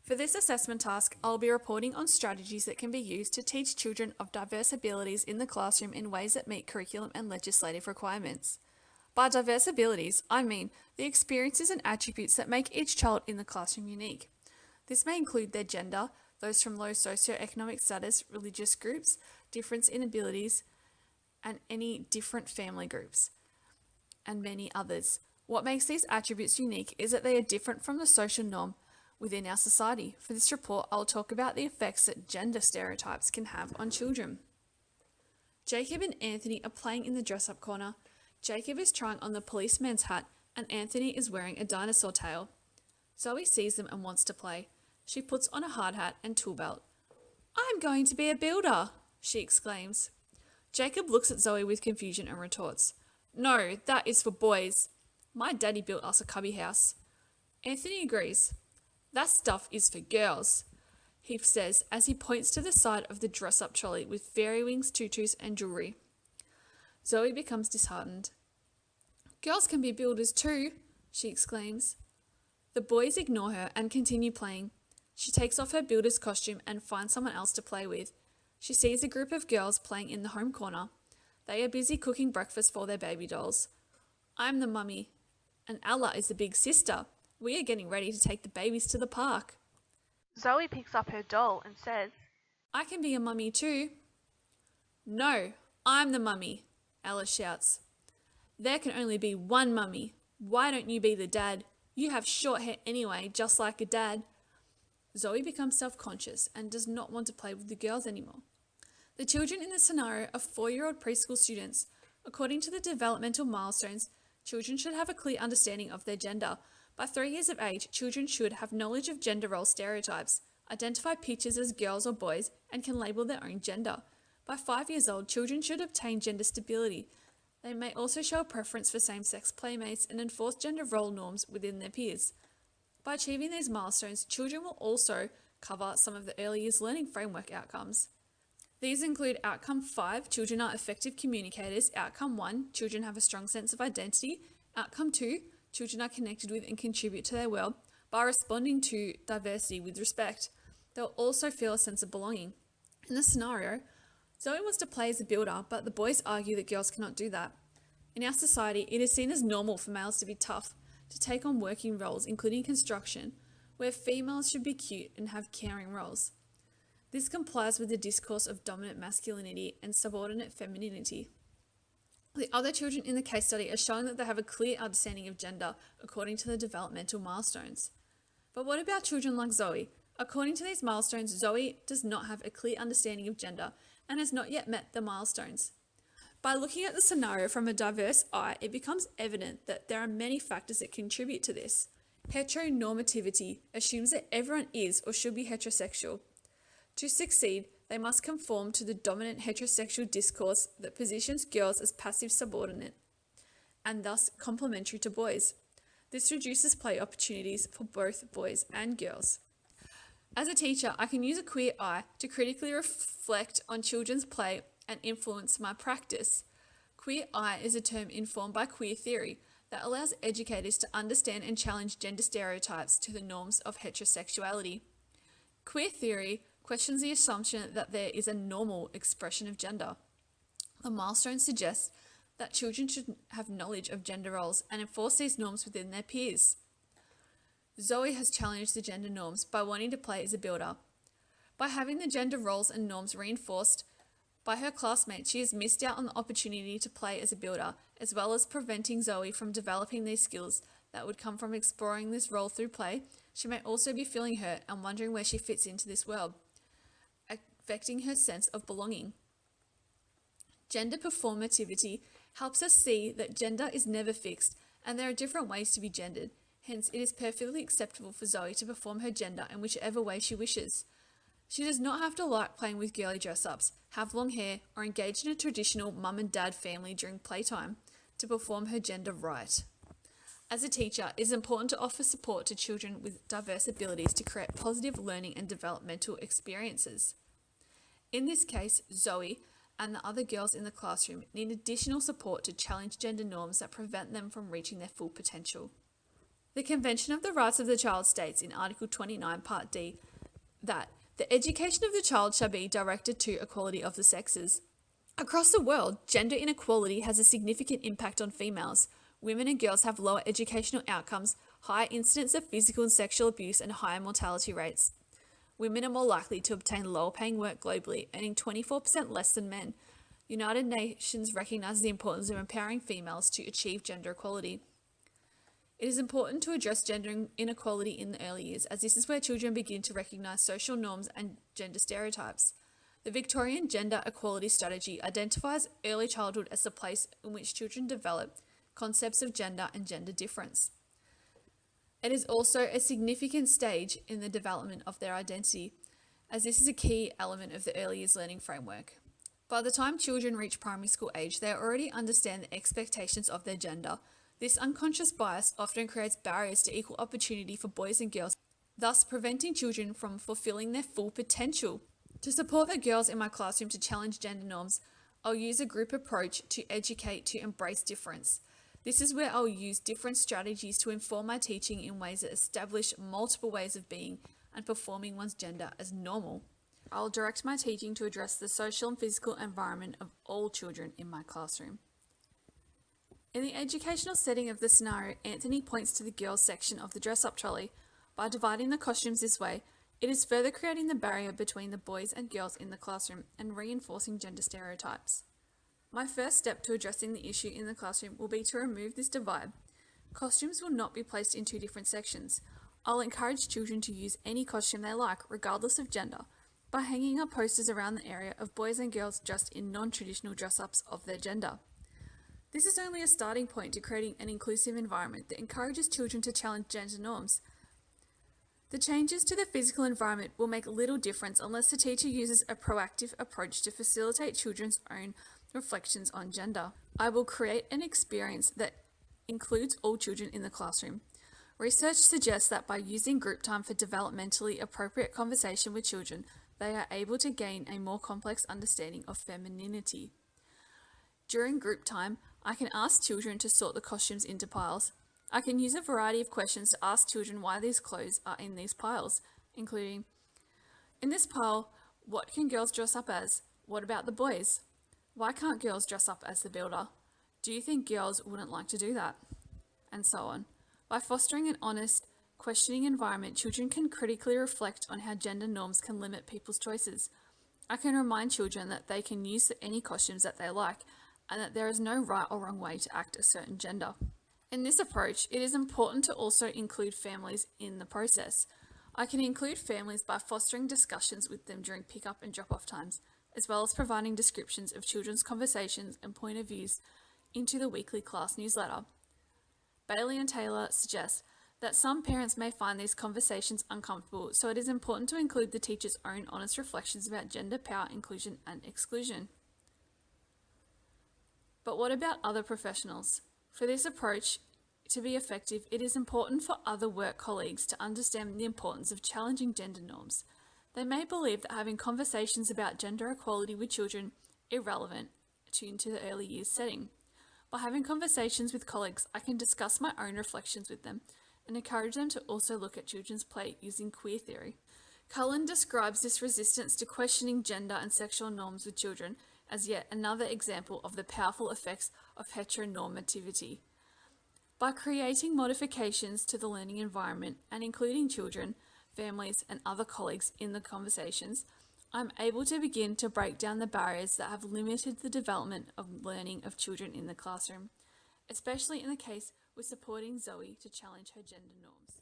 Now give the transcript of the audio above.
For this assessment task, I'll be reporting on strategies that can be used to teach children of diverse abilities in the classroom in ways that meet curriculum and legislative requirements. By diverse abilities, I mean the experiences and attributes that make each child in the classroom unique. This may include their gender, those from low socioeconomic status, religious groups, difference in abilities, and any different family groups, and many others. What makes these attributes unique is that they are different from the social norm within our society. For this report, I'll talk about the effects that gender stereotypes can have on children. Jacob and Anthony are playing in the dress-up corner. Jacob is trying on the policeman's hat, and Anthony is wearing a dinosaur tail. Zoe sees them and wants to play. She puts on a hard hat and tool belt. "I'm going to be a builder," she exclaims. Jacob looks at Zoe with confusion and retorts, "No, that is for boys. My daddy built us a cubby house." Anthony agrees. "That stuff is for girls," he says as he points to the side of the dress-up trolley with fairy wings, tutus, and jewelry. Zoe becomes disheartened. "Girls can be builders too," she exclaims. The boys ignore her and continue playing. She takes off her builder's costume and finds someone else to play with. She sees a group of girls playing in the home corner. They are busy cooking breakfast for their baby dolls. "I'm the mummy, and Ella is the big sister. We are getting ready to take the babies to the park." Zoe picks up her doll and says, "I can be a mummy too." "No, I'm the mummy," Ella shouts. "There can only be one mummy. Why don't you be the dad? You have short hair anyway, just like a dad." Zoe becomes self-conscious and does not want to play with the girls anymore. The children in the scenario are 4-year-old preschool students. According to the developmental milestones, children should have a clear understanding of their gender. By 3 years of age, children should have knowledge of gender role stereotypes, identify peers as girls or boys, and can label their own gender. By 5 years old, children should obtain gender stability. They may also show a preference for same-sex playmates and enforce gender role norms within their peers. By achieving these milestones, children will also cover some of the early years learning framework outcomes. These include Outcome 5, children are effective communicators. Outcome 1, children have a strong sense of identity. Outcome 2, children are connected with and contribute to their world by responding to diversity with respect. They'll also feel a sense of belonging. In the scenario, Zoe wants to play as a builder, but the boys argue that girls cannot do that. In our society, it is seen as normal for males to be tough, to take on working roles, including construction, where females should be cute and have caring roles. This complies with the discourse of dominant masculinity and subordinate femininity. The other children in the case study are showing that they have a clear understanding of gender according to the developmental milestones. But what about children like Zoe? According to these milestones, Zoe does not have a clear understanding of gender and has not yet met the milestones. By looking at the scenario from a diverse eye, it becomes evident that there are many factors that contribute to this. Heteronormativity assumes that everyone is or should be heterosexual. To succeed, they must conform to the dominant heterosexual discourse that positions girls as passive subordinate and thus complementary to boys. This reduces play opportunities for both boys and girls. As a teacher, I can use a queer eye to critically reflect on children's play and influence my practice. Queer eye is a term informed by queer theory that allows educators to understand and challenge gender stereotypes to the norms of heterosexuality. Queer theory questions the assumption that there is a normal expression of gender. The milestone suggests that children should have knowledge of gender roles and enforce these norms within their peers. Zoe has challenged the gender norms by wanting to play as a builder. By having the gender roles and norms reinforced by her classmates, she has missed out on the opportunity to play as a builder, as well as preventing Zoe from developing these skills that would come from exploring this role through play. She may also be feeling hurt and wondering where she fits into this world, affecting her sense of belonging. Gender performativity helps us see that gender is never fixed and there are different ways to be gendered. Hence, it is perfectly acceptable for Zoe to perform her gender in whichever way she wishes. She does not have to like playing with girly dress-ups, have long hair, or engage in a traditional mum and dad family during playtime to perform her gender right. As a teacher, it is important to offer support to children with diverse abilities to create positive learning and developmental experiences. In this case, Zoe and the other girls in the classroom need additional support to challenge gender norms that prevent them from reaching their full potential. The Convention of the Rights of the Child states in Article 29, Part D, that the education of the child shall be directed to equality of the sexes. Across the world, gender inequality has a significant impact on females. Women and girls have lower educational outcomes, higher incidence of physical and sexual abuse, and higher mortality rates. Women are more likely to obtain lower paying work globally, earning 24% less than men. United Nations recognizes the importance of empowering females to achieve gender equality. It is important to address gender inequality in the early years, as this is where children begin to recognize social norms and gender stereotypes. The Victorian Gender Equality Strategy identifies early childhood as the place in which children develop concepts of gender and gender difference. It is also a significant stage in the development of their identity, as this is a key element of the early years learning framework. By the time children reach primary school age, they already understand the expectations of their gender. This unconscious bias often creates barriers to equal opportunity for boys and girls, thus preventing children from fulfilling their full potential. To support the girls in my classroom to challenge gender norms, I'll use a group approach to educate to embrace difference. This is where I'll use different strategies to inform my teaching in ways that establish multiple ways of being and performing one's gender as normal. I'll direct my teaching to address the social and physical environment of all children in my classroom. In the educational setting of the scenario, Anthony points to the girls section of the dress-up trolley. By dividing the costumes this way, it is further creating the barrier between the boys and girls in the classroom and reinforcing gender stereotypes. My first step to addressing the issue in the classroom will be to remove this divide. Costumes will not be placed in two different sections. I'll encourage children to use any costume they like, regardless of gender, by hanging up posters around the area of boys and girls dressed in non-traditional dress-ups of their gender. This is only a starting point to creating an inclusive environment that encourages children to challenge gender norms. The changes to the physical environment will make little difference unless the teacher uses a proactive approach to facilitate children's own reflections on gender. I will create an experience that includes all children in the classroom. Research suggests that by using group time for developmentally appropriate conversation with children, they are able to gain a more complex understanding of femininity. During group time, I can ask children to sort the costumes into piles. I can use a variety of questions to ask children why these clothes are in these piles, including, in this pile, what can girls dress up as? What about the boys? Why can't girls dress up as the builder? Do you think girls wouldn't like to do that? And so on. By fostering an honest, questioning environment, children can critically reflect on how gender norms can limit people's choices. I can remind children that they can use any costumes that they like and that there is no right or wrong way to act a certain gender. In this approach, it is important to also include families in the process. I can include families by fostering discussions with them during pick-up and drop-off times, as well as providing descriptions of children's conversations and point of views into the weekly class newsletter. Bailey and Taylor suggest that some parents may find these conversations uncomfortable, so it is important to include the teacher's own honest reflections about gender, power, inclusion, and exclusion. But what about other professionals? For this approach to be effective, it is important for other work colleagues to understand the importance of challenging gender norms. They may believe that having conversations about gender equality with children irrelevant into the early years setting. By having conversations with colleagues, I can discuss my own reflections with them and encourage them to also look at children's play using queer theory. Cullen describes this resistance to questioning gender and sexual norms with children as yet another example of the powerful effects of heteronormativity. By creating modifications to the learning environment and including children, families, and other colleagues in the conversations, I'm able to begin to break down the barriers that have limited the development of learning of children in the classroom, especially in the case with supporting Zoe to challenge her gender norms.